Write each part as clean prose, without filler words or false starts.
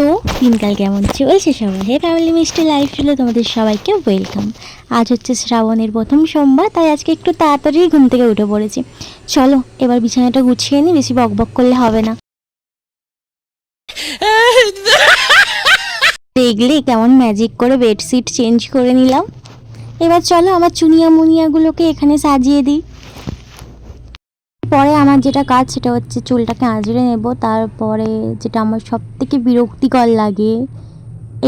তো দিনকাল কেমন চলছে সবাই? হে ফ্যামিলি মিষ্টি লাইফ ছিল তোমাদের সবাইকে ওয়েলকাম। আজ হচ্ছে শ্রাবণের প্রথম সোমবার, তাই আজকে একটু তাড়াতাড়ি ঘুম থেকে উঠে পড়েছি। চলো এবার বিছানাটা গুছিয়ে নিই, বেশি বকবক করলে হবে না। দেখলে কেমন ম্যাজিক করে বেডশিট চেঞ্জ করে নিলাম। এবার চলো আমার চুনিয়া মুনিয়াগুলোকে এখানে সাজিয়ে দিই। পরে আমার যেটা কাজ সেটা হচ্ছে চুলটাকে আঁচড়ে নেব। তারপরে যেটা আমার সব থেকে বিরক্তিকর লাগে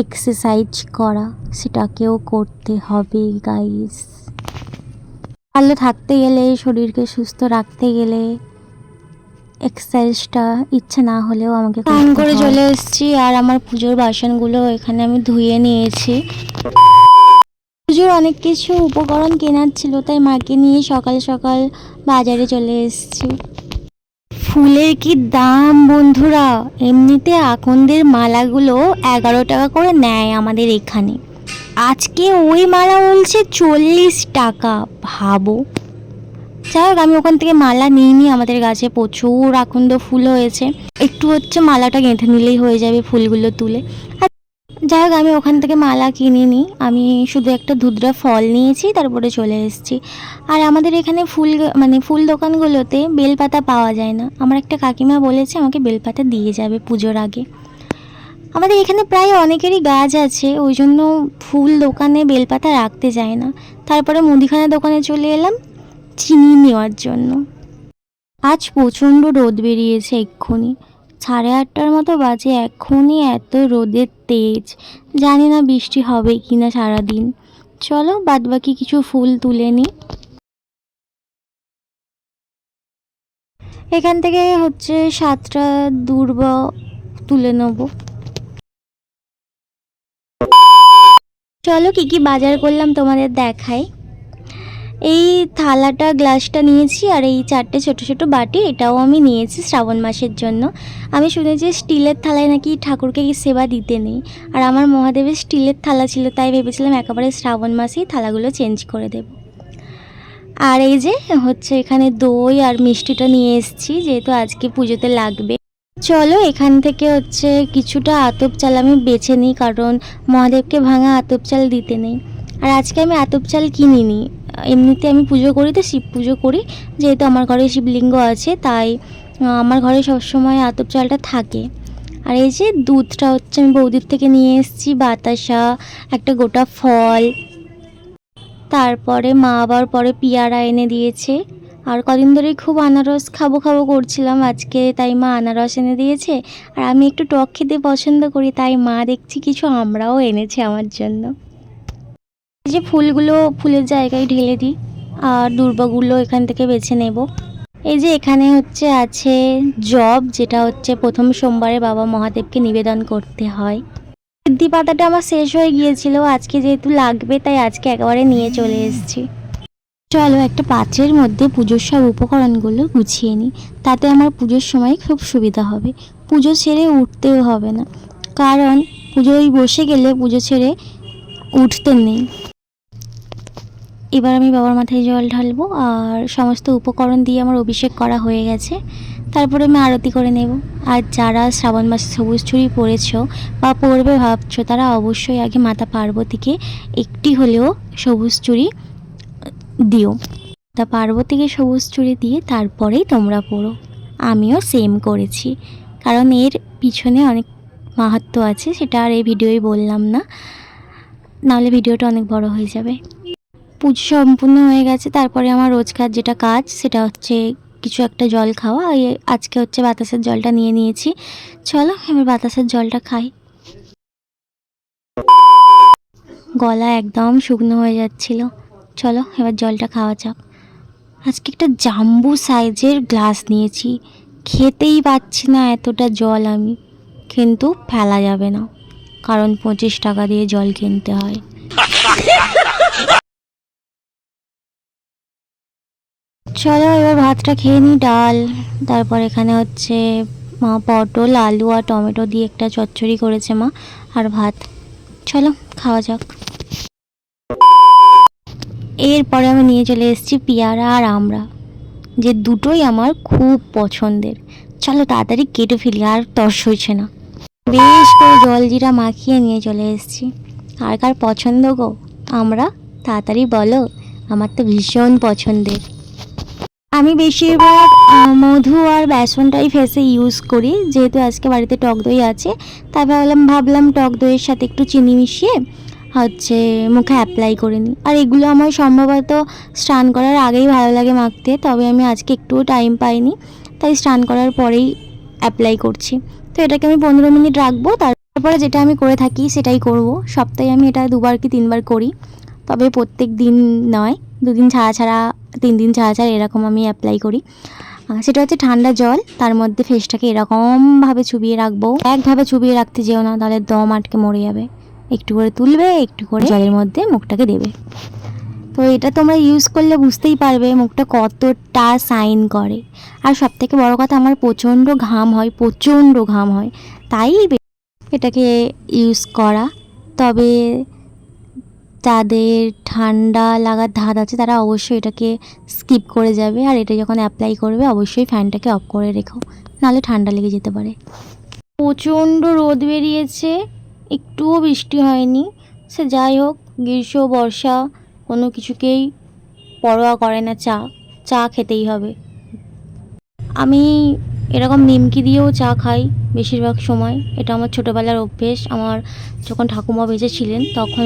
এক্সারসাইজ করা, সেটাকেও করতে হবে গাইস। ভালো থাকতে গেলে, শরীরকে সুস্থ রাখতে গেলে এক্সারসাইজটা ইচ্ছে না হলেও আমাকে স্নান করে চলে এসেছি। আর আমার পুজোর বাসনগুলো এখানে আমি ধুয়ে নিয়েছি। পুজোর অনেক কিছু উপকরণ কেনার ছিল, তাই মাকে নিয়ে সকাল সকাল বাজারে চলে এসেছি। ফুলের কি দাম বন্ধুরা! এমনিতে আকন্দের মালাগুলো 11 টাকা করে নেয় আমাদের এখানে, আজকে ওই মালা বলছে 40 টাকা। ভাবো। যাই হোক, আমি ওখান থেকে মালা নিইনি, আমাদের গাছে প্রচুর আকন্দ ফুল হয়েছে, একটু হচ্ছে মালাটা গেঁথে নিলেই হয়ে যাবে ফুলগুলো তুলে। আর যাই হোক, আমি ওখান থেকে মালা কিনিনি, আমি শুধু একটা ধুতরা ফল নিয়েছি, তারপরে চলে এসেছি। আর আমাদের এখানে ফুল দোকানগুলোতে বেলপাতা পাওয়া যায় না। আমার একটা কাকিমা বলেছে আমাকে বেলপাতা দিয়ে যাবে পুজোর আগে। আমাদের এখানে প্রায় অনেকেরই গাছ আছে, ওই জন্য ফুল দোকানে বেলপাতা রাখতে যায় না। তারপরে মুদিখানা দোকানে চলে এলাম চিনি নেওয়ার জন্য। আজ প্রচণ্ড রোদ বেরিয়েছে, এক্ষুনি 8:30টার মতো বাজে, এখনই এত রোদের তেজ। জানি না বৃষ্টি হবে কি না সারাদিন। চলো বাদবাকি কিছু ফুল তুলে নিই। এখান থেকে হচ্ছে 7টা দূর্বা তুলে নেব। চলো কি কি বাজার করলাম তোমাদের দেখাই। এই থালাটা, গ্লাসটা নিয়েছি, আর এই 4টে ছোট ছোট বাটি, এটাও আমি নিয়েছি শ্রাবণ মাসের জন্য। আমি শুনেছি স্টিলের থালায় নাকি ঠাকুরকে সেবা দিতে নেই, আর আমার মহাদেবের স্টিলের থালা ছিল, তাই ভেবেছিলাম একেবারে শ্রাবণ মাসেই থালাগুলো চেঞ্জ করে দেব। আর এই যে হচ্ছে এখানে দই আর মিষ্টিটা নিয়ে এসেছি, যেহেতু আজকে পুজোতে লাগবে। চলো এখান থেকে হচ্ছে কিছুটা আতপ চাল আমি বেছে নিই, কারণ মহাদেবকে ভাঙা আতপ চাল দিতে নেই। আর আজকে আমি আতপ চাল কিনিনি, এমনিতে আমি পুজো করি তো শিব পুজো করি, যেহেতু আমার ঘরে শিবলিঙ্গ আছে, তাই আমার ঘরে সবসময় আতপ চালটা থাকে। আর এই যে দুধটা হচ্ছে আমি বৌদির থেকে নিয়ে এসেছি, বাতাসা, একটা গোটা ফল, তারপরে মা আবার পরে পিয়ারা এনে দিয়েছে। আর কদিন ধরেই খুব আনারস খাবো খাবো করছিলাম আজকে, তাই মা আনারস এনে দিয়েছে। আর আমি একটু টক খেতে পছন্দ করি, তাই মা দেখছি কিছু আমরাও এনেছে আমার জন্য। এই যে ফুলগুলো ফুলের জায়গায় ঢেলে দিই, আর দুর্বাগুলো এখান থেকে বেছে নেব। এই যে এখানে হচ্ছে আছে জব, যেটা হচ্ছে প্রথম সোমবারে বাবা মহাদেবকে নিবেদন করতে হয়। সিদ্ধি পাতাটা আমার শেষ হয়ে গিয়েছিল, আজকে যেহেতু লাগবে তাই আজকে একেবারে নিয়ে চলে এসেছি। চলো একটা পাত্রের মধ্যে পুজোর সব উপকরণগুলো গুছিয়ে নিই, তাতে আমার পুজোর সময় খুব সুবিধা হবে। পুজো ছেড়ে উঠতেও হবে না, কারণ পুজোয় বসে গেলে পুজো ছেড়ে উঠতে নেই। এবার আমি বাবার মাথায় জল ঢালবো, আর সমস্ত উপকরণ দিয়ে আমার অভিষেক করা হয়ে গেছে। তারপরে আমি আরতি করে নেব। আর যারা শ্রাবণ মাসে সবুজ চুড়ি পরেছো বা পরবে ভাবছো, তারা অবশ্যই আগে মাতা পার্বতীকে একটি হলেও সবুজ চুড়ি দিও। তা পার্বতীকে সবুজ চুড়ি দিয়ে তারপরেই তোমরা পরো। আমিও সেম করেছি, কারণ এর পিছনে অনেক মাহাত্ম্য আছে, সেটা আর এই ভিডিওই বললাম না, নাহলে ভিডিওটা অনেক বড় হয়ে যাবে। পুজো সম্পূর্ণ হয়ে গেছে, তারপরে আমার রোজকার যেটা কাজ সেটা হচ্ছে কিছু একটা জল খাওয়া। আজকে হচ্ছে বাতাসের জলটা নিয়ে নিয়েছি। চলো এবার বাতাসের জলটা খাই। গলা একদম শুকনো হয়ে যাচ্ছিল, চলো এবার জলটা খাওয়া যাক। আজকে একটা জাম্বু সাইজের গ্লাস নিয়েছি, খেতেই পাচ্ছি না এতটা জল আমি, কিন্তু ফেলা যাবে না, কারণ 25 টাকা দিয়ে জল কিনতে হয়। চলো এবার ভাতটা খেয়ে নিই। ডাল, তারপর এখানে হচ্ছে মা পটল, আলু আর টমেটো দিয়ে একটা চচ্চড়ি করেছে মা, আর ভাত। চলো খাওয়া যাক। এরপরে আমি নিয়ে চলে এসেছি পেয়ারা আর আমড়া, যে দুটোই আমার খুব পছন্দের। চলো তাড়াতাড়ি কেটে ফেলি, আর তর্স হয়েছে না। বেশ করে জলজিরা মাখিয়ে নিয়ে চলে এসেছি। আর কার পছন্দ গো? আমরা তাড়াতাড়ি বলো, আমার তো ভীষণ পছন্দের। আমি বেশিরভাগ মধু আর বেসনটাই ফেসে ইউজ করি, যেহেতু আজকে বাড়িতে টক দই আছে, তাই ভাবলাম টক দইয়ের সাথে একটু চিনি মিশিয়ে মুখে অ্যাপ্লাই করে নিই। আর এগুলো আমার সম্ভবত স্নান করার আগেই ভালো লাগে মাখতে, তবে আমি আজকে একটুও টাইম পাইনি, তাই স্নান করার পরেই অ্যাপ্লাই করছি। তো এটাকে আমি 15 মিনিট রাখবো, তারপরে যেটা আমি করে থাকি সেটাই করব। সপ্তাহে আমি এটা 2বার কি 3বার করি, তবে প্রত্যেক দিন নয়, 2 দিন ছাড়া ছাড়া, 3 দিন ছাড়া ছাড়া এরকম আমি অ্যাপ্লাই করি। সেটা হচ্ছে ঠান্ডা জল, তার মধ্যে ফেসটাকে এরকমভাবে চুবিয়ে রাখবো। একভাবে চুবিয়ে রাখতে যেও না, তাহলে দম আটকে মরে যাবে। একটু করে তুলবে, একটু করে জলের মধ্যে মুখটাকে দেবে। তো এটা তোমরা ইউজ করলে বুঝতেই পারবে মুখটা কতটা শাইন করে। আর সবথেকে বড় কথা, আমার প্রচণ্ড ঘাম হয়, তাই এটাকে ইউজ করা। তবে যাদের ঠান্ডা লাগার ধাত আছে তারা অবশ্যই এটাকে স্কিপ করে যাবে, আর এটা যখন অ্যাপ্লাই করবে অবশ্যই ফ্যানটাকে অফ করে রেখো, নাহলে ঠান্ডা লেগে যেতে পারে। প্রচণ্ড রোদ বেরিয়েছে, একটুও বৃষ্টি হয়নি। সে যাই হোক, গ্রীষ্ম বর্ষা কোনো কিছুকেই পরোয়া করে না, চা খেতেই হবে। আমি এরকম নিমকি দিয়েও চা খাই বেশিরভাগ সময়, এটা আমার ছোটোবেলার অভ্যেস। আমার যখন ঠাকুমা বেঁচে ছিলেন তখন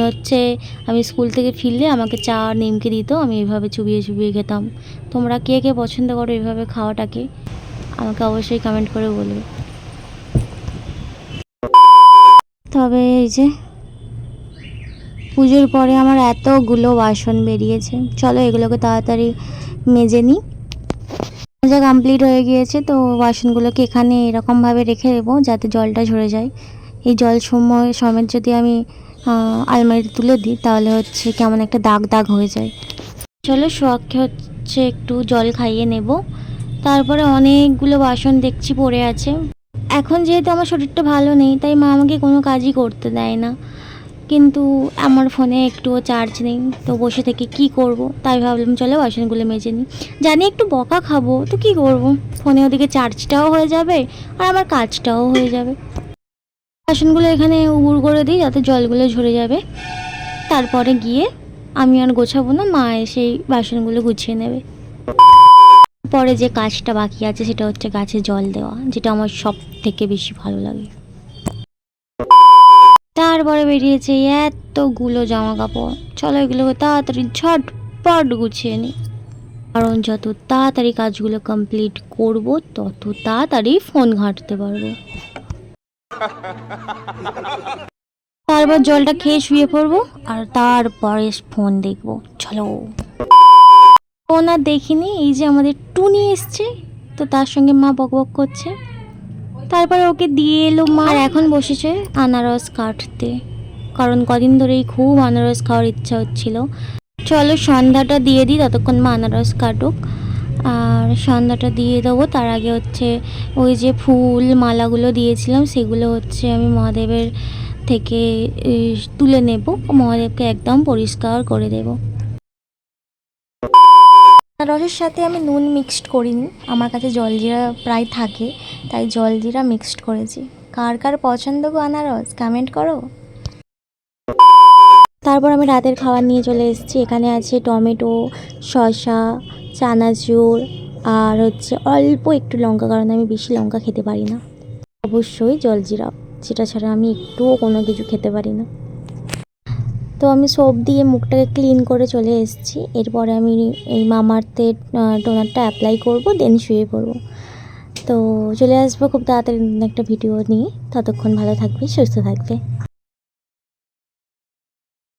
আমি স্কুল থেকে ফিরলে আমাকে চা আর নিমকি দিত, আমি এভাবে চুবিয়ে চুবিয়ে খেতাম। তোমরা কে কে পছন্দ করো এভাবে খাওয়াটাকে, আমাকে অবশ্যই কমেন্ট করে বলবে। তবে এই যে পুজোর পরে আমার এতগুলো বাসন বেরিয়েছে, চলো এগুলোকে তাড়াতাড়ি মেজে নিই। মাজা কমপ্লিট হয়ে গিয়েছে, তো বাসনগুলোকে এখানে এরকমভাবে রেখে দেবো যাতে জলটা ঝরে যায়। এই জল সমেত যদি আমি আলমারিতে তুলে দিই তাহলে কেমন একটা দাগ দাগ হয়ে যায়। চলো শখে একটু জল খাইয়ে নেব। তারপরে অনেকগুলো বাসন দেখছি পড়ে আছে। এখন যেহেতু আমার শরীরটা ভালো নেই, তাই মা আমাকে কোনো কাজই করতে দেয় না, কিন্তু আমার ফোনে একটুও চার্জ নেই, তো বসে থেকে কি করব, তাই ভাবলাম চলো বাসনগুলো মেজে নিই। জানি একটু বকা খাবো, তো কি করব, ফোনে ওদিকে চার্জটাও হয়ে যাবে আর আমার কাজটাও হয়ে যাবে। বাসনগুলো এখানে উবুড় করে দিই যাতে জলগুলো ঝরে যাবে, তারপরে গিয়ে আমি আর গোছাবো না, মা এসেই বাসনগুলো গুছিয়ে নেবে। পরে যে কাজটা বাকি আছে সেটা হচ্ছে গাছে জল দেওয়া, যেটা আমার সব থেকে বেশি ভালো লাগে। তারপরে বেরিয়েছে এতগুলো জামা কাপড়, চলো এগুলোকে তাড়াতাড়ি ঝটপট গুছিয়ে নিই, কারণ যত তাড়াতাড়ি কাজগুলো কমপ্লিট করব তত তাড়াতাড়ি ফোন ঘাঁটতে পারবো। তারপর জলটা খেয়ে শুয়ে পড়বো আর তারপরে ফোন দেখবো। চলো, ফোন আর দেখিনি, এই যে আমাদের টুনি এসছে, তো তার সঙ্গে মা বকবক করছে। তারপরে ওকে দিয়ে এলো মা, আর এখন বসেছে আনারস কাটতে, কারণ কদিন ধরেই খুব আনারস খাওয়ার ইচ্ছা হচ্ছিল। চলো সন্ধ্যাটা দিয়ে দিই, ততক্ষণ মা আনারস কাটুক। আর সন্ধ্যাটা দিয়ে দেবো, তার আগে ওই যে ফুল মালাগুলো দিয়েছিলাম সেগুলো আমি মহাদেবের থেকে তুলে নেব, মহাদেবকে একদম পরিষ্কার করে দেব। আনারসের সাথে আমি নুন মিক্সড করিনি, আমার কাছে জলজিরা প্রায় থাকে, তাই জলজিরা মিক্সড করেছি। কার কার পছন্দ গো আনারস, কমেন্ট করো। তারপর আমি রাতের খাবার নিয়ে চলে এসেছি। এখানে আছে টমেটো, শসা, চানাচুর আর অল্প একটু লঙ্কা, কারণ আমি বেশি লঙ্কা খেতে পারি না। অবশ্যই জলজিরা, যেটা ছাড়া আমি একটুও কোনো কিছু খেতে পারি না। তো আমি সোপ দিয়ে মুখটাকে ক্লিন করে চলে এসেছি। এরপরে আমি এই মামাআর্থের টোনারটা অ্যাপ্লাই করব, দেন শুয়ে পড়বো। তো চলে আসবো খুব তাড়াতাড়ি একটা ভিডিও নিয়ে, ততক্ষণ ভালো থাকবে, সুস্থ থাকবে।